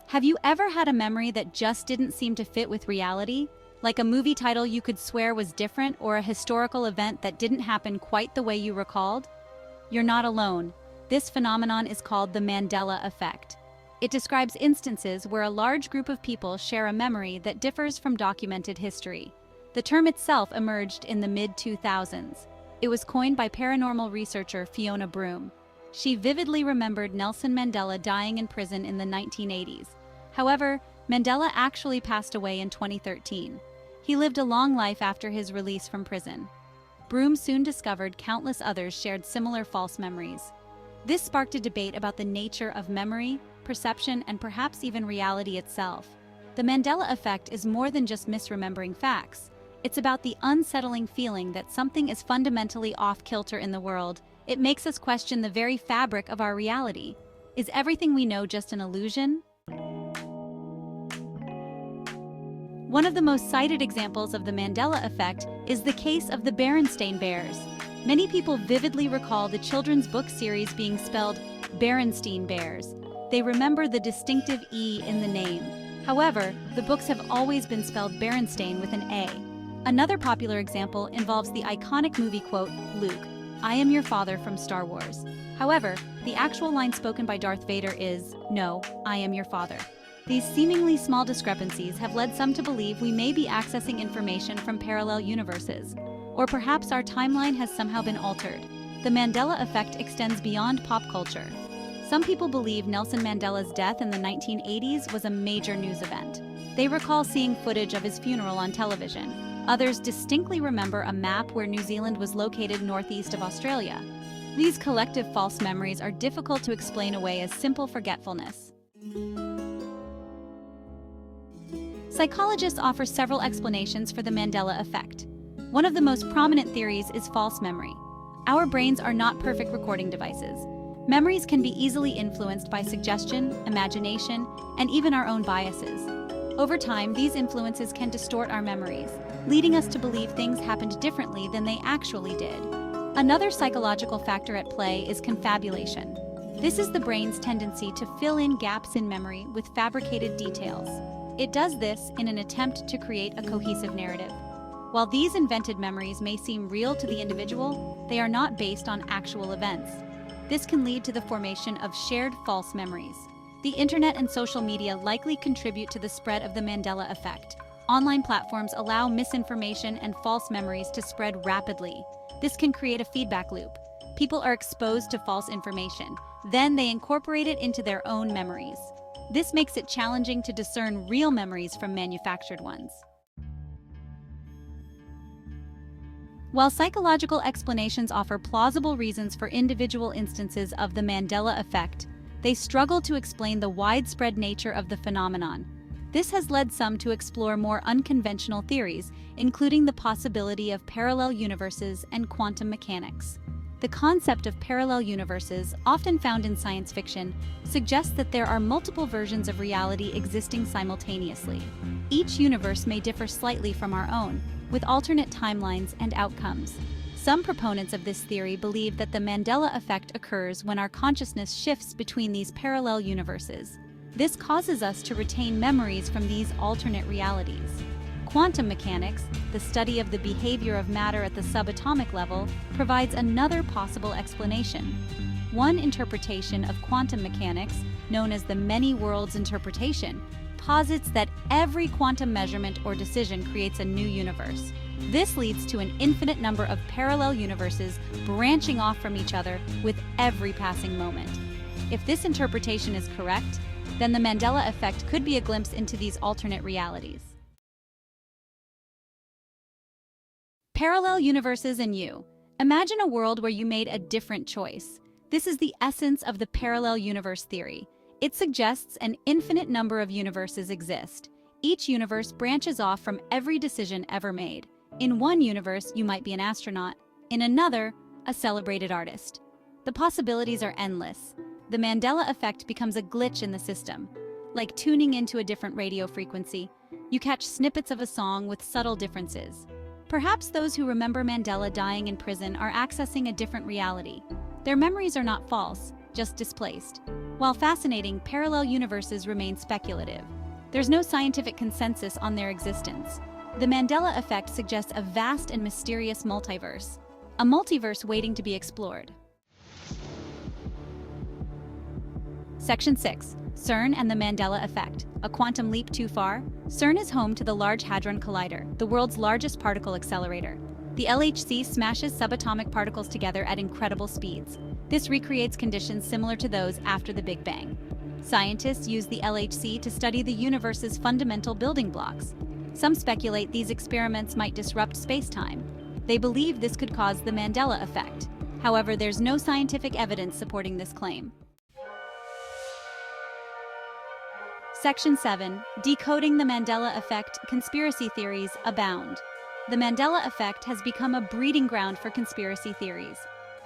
Have you ever had a memory that just didn't seem to fit with reality? Like a movie title you could swear was different or a historical event that didn't happen quite the way you recalled? You're not alone. This phenomenon is called the Mandela Effect. It describes instances where a large group of people share a memory that differs from documented history. The term itself emerged in the mid-2000s. It was coined by paranormal researcher Fiona Broome. She vividly remembered Nelson Mandela dying in prison in the 1980s. However, Mandela actually passed away in 2013. He lived a long life after his release from prison. Broome soon discovered countless others shared similar false memories. This sparked a debate about the nature of memory, perception, and perhaps even reality itself. The Mandela Effect is more than just misremembering facts. It's about the unsettling feeling that something is fundamentally off-kilter in the world. It makes us question the very fabric of our reality. Is everything we know just an illusion? One of the most cited examples of the Mandela Effect is the case of the Berenstain bears. Many people vividly recall the children's book series being spelled Berenstain Bears. They remember the distinctive E in the name. However, the books have always been spelled Berenstain with an A. Another popular example involves the iconic movie quote, "Luke, I am your father" from Star Wars. However, the actual line spoken by Darth Vader is, "No, I am your father." These seemingly small discrepancies have led some to believe we may be accessing information from parallel universes. Or perhaps our timeline has somehow been altered. The Mandela Effect extends beyond pop culture. Some people believe Nelson Mandela's death in the 1980s was a major news event. They recall seeing footage of his funeral on television. Others distinctly remember a map where New Zealand was located northeast of Australia. These collective false memories are difficult to explain away as simple forgetfulness. Psychologists offer several explanations for the Mandela Effect. One of the most prominent theories is false memory. Our brains are not perfect recording devices. Memories can be easily influenced by suggestion, imagination, and even our own biases. Over time, these influences can distort our memories, leading us to believe things happened differently than they actually did. Another psychological factor at play is confabulation. This is the brain's tendency to fill in gaps in memory with fabricated details. It does this in an attempt to create a cohesive narrative. While these invented memories may seem real to the individual, they are not based on actual events. This can lead to the formation of shared false memories. The internet and social media likely contribute to the spread of the Mandela Effect. Online platforms allow misinformation and false memories to spread rapidly. This can create a feedback loop. People are exposed to false information. Then they incorporate it into their own memories. This makes it challenging to discern real memories from manufactured ones. While psychological explanations offer plausible reasons for individual instances of the Mandela Effect, they struggle to explain the widespread nature of the phenomenon. This has led some to explore more unconventional theories, including the possibility of parallel universes and quantum mechanics. The concept of parallel universes, often found in science fiction, suggests that there are multiple versions of reality existing simultaneously. Each universe may differ slightly from our own, with alternate timelines and outcomes. Some proponents of this theory believe that the Mandela Effect occurs when our consciousness shifts between these parallel universes. This causes us to retain memories from these alternate realities. Quantum mechanics, the study of the behavior of matter at the subatomic level, provides another possible explanation. One interpretation of quantum mechanics, known as the many worlds interpretation, posits that every quantum measurement or decision creates a new universe. This leads to an infinite number of parallel universes branching off from each other with every passing moment. If this interpretation is correct, then the Mandela Effect could be a glimpse into these alternate realities. Parallel universes and you. Imagine a world where you made a different choice. This is the essence of the parallel universe theory. It suggests an infinite number of universes exist. Each universe branches off from every decision ever made. In one universe, you might be an astronaut. In another, a celebrated artist. The possibilities are endless. The Mandela Effect becomes a glitch in the system. Like tuning into a different radio frequency, you catch snippets of a song with subtle differences. Perhaps those who remember Mandela dying in prison are accessing a different reality. Their memories are not false, just displaced. While fascinating, parallel universes remain speculative. There's no scientific consensus on their existence. The Mandela Effect suggests a vast and mysterious multiverse, a multiverse waiting to be explored. Section 6. CERN and the Mandela Effect. A quantum leap too far? CERN is home to the Large Hadron Collider, the world's largest particle accelerator. The LHC smashes subatomic particles together at incredible speeds. This recreates conditions similar to those after the Big Bang. Scientists use the LHC to study the universe's fundamental building blocks. Some speculate these experiments might disrupt space-time. They believe this could cause the Mandela Effect. However, there's no scientific evidence supporting this claim. Section 7. Decoding the Mandela Effect. Conspiracy theories abound. The Mandela Effect has become a breeding ground for conspiracy theories.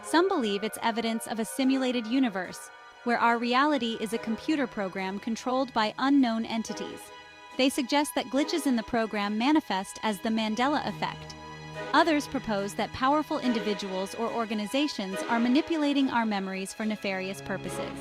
Some believe it's evidence of a simulated universe, where our reality is a computer program controlled by unknown entities. They suggest that glitches in the program manifest as the Mandela Effect. Others propose that powerful individuals or organizations are manipulating our memories for nefarious purposes.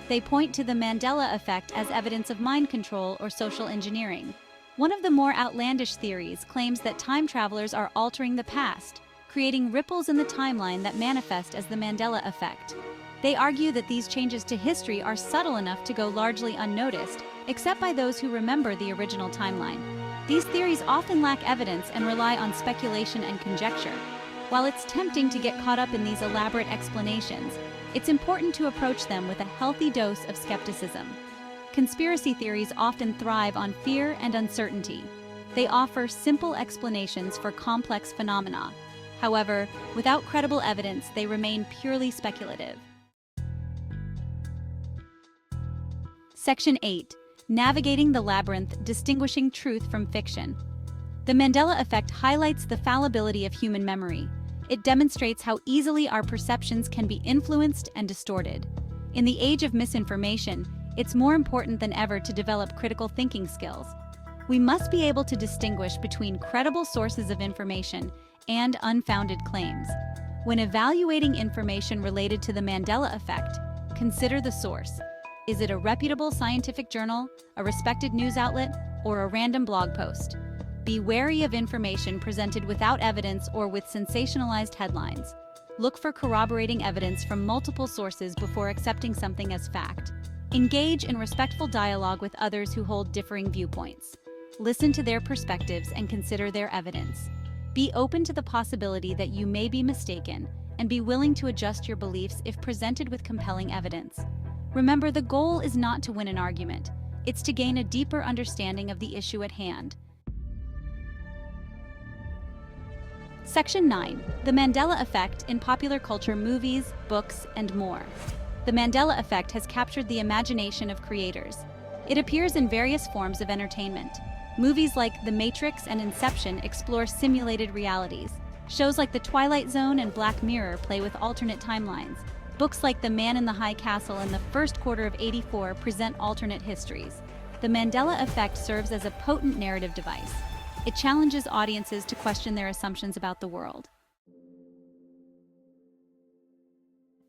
They point to the Mandela Effect as evidence of mind control or social engineering. One of the more outlandish theories claims that time travelers are altering the past, creating ripples in the timeline that manifest as the Mandela Effect. They argue that these changes to history are subtle enough to go largely unnoticed, except by those who remember the original timeline. These theories often lack evidence and rely on speculation and conjecture. While it's tempting to get caught up in these elaborate explanations, it's important to approach them with a healthy dose of skepticism. Conspiracy theories often thrive on fear and uncertainty. They offer simple explanations for complex phenomena. However, without credible evidence, they remain purely speculative. Section 8. Navigating the labyrinth, distinguishing truth from fiction. The Mandela Effect highlights the fallibility of human memory. It demonstrates how easily our perceptions can be influenced and distorted. In the age of misinformation, it's more important than ever to develop critical thinking skills. We must be able to distinguish between credible sources of information and unfounded claims. When evaluating information related to the Mandela Effect, consider the source. Is it a reputable scientific journal, a respected news outlet, or a random blog post? Be wary of information presented without evidence or with sensationalized headlines. Look for corroborating evidence from multiple sources before accepting something as fact. Engage in respectful dialogue with others who hold differing viewpoints. Listen to their perspectives and consider their evidence. Be open to the possibility that you may be mistaken, and be willing to adjust your beliefs if presented with compelling evidence. Remember, the goal is not to win an argument. It's to gain a deeper understanding of the issue at hand. Section 9. The Mandela Effect in popular culture, movies, books, and more. The Mandela Effect has captured the imagination of creators. It appears in various forms of entertainment. Movies like The Matrix and Inception explore simulated realities. Shows like The Twilight Zone and Black Mirror play with alternate timelines. Books like The Man in the High Castle and The First Quarter of '84 present alternate histories. The Mandela Effect serves as a potent narrative device. It challenges audiences to question their assumptions about the world.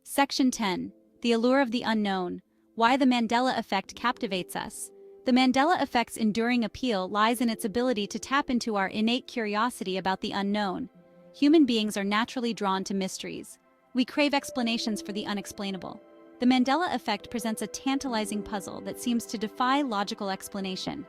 Section 10. The Allure of the Unknown. Why the Mandela Effect captivates us. The Mandela Effect's enduring appeal lies in its ability to tap into our innate curiosity about the unknown. Human beings are naturally drawn to mysteries. We crave explanations for the unexplainable. The Mandela Effect presents a tantalizing puzzle that seems to defy logical explanation.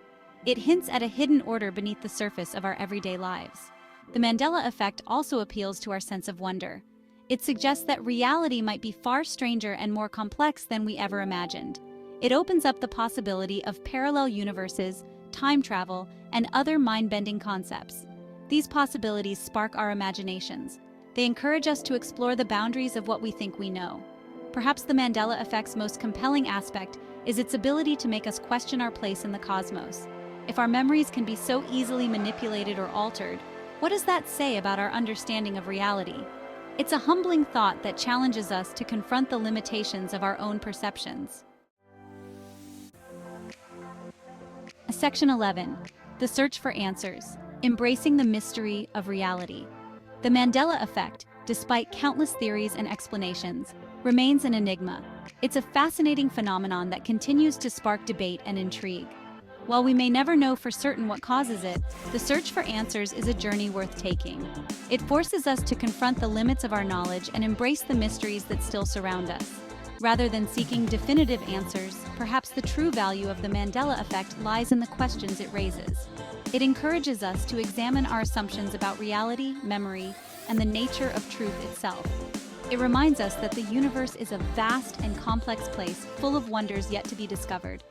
It hints at a hidden order beneath the surface of our everyday lives. The Mandela Effect also appeals to our sense of wonder. It suggests that reality might be far stranger and more complex than we ever imagined. It opens up the possibility of parallel universes, time travel, and other mind-bending concepts. These possibilities spark our imaginations. They encourage us to explore the boundaries of what we think we know. Perhaps the Mandela Effect's most compelling aspect is its ability to make us question our place in the cosmos. If our memories can be so easily manipulated or altered, what does that say about our understanding of reality? It's a humbling thought that challenges us to confront the limitations of our own perceptions. Section 11. The Search for Answers. Embracing the mystery of reality. The Mandela Effect, despite countless theories and explanations, remains an enigma. It's a fascinating phenomenon that continues to spark debate and intrigue. While we may never know for certain what causes it, the search for answers is a journey worth taking. It forces us to confront the limits of our knowledge and embrace the mysteries that still surround us. Rather than seeking definitive answers, perhaps the true value of the Mandela Effect lies in the questions it raises. It encourages us to examine our assumptions about reality, memory, and the nature of truth itself. It reminds us that the universe is a vast and complex place full of wonders yet to be discovered.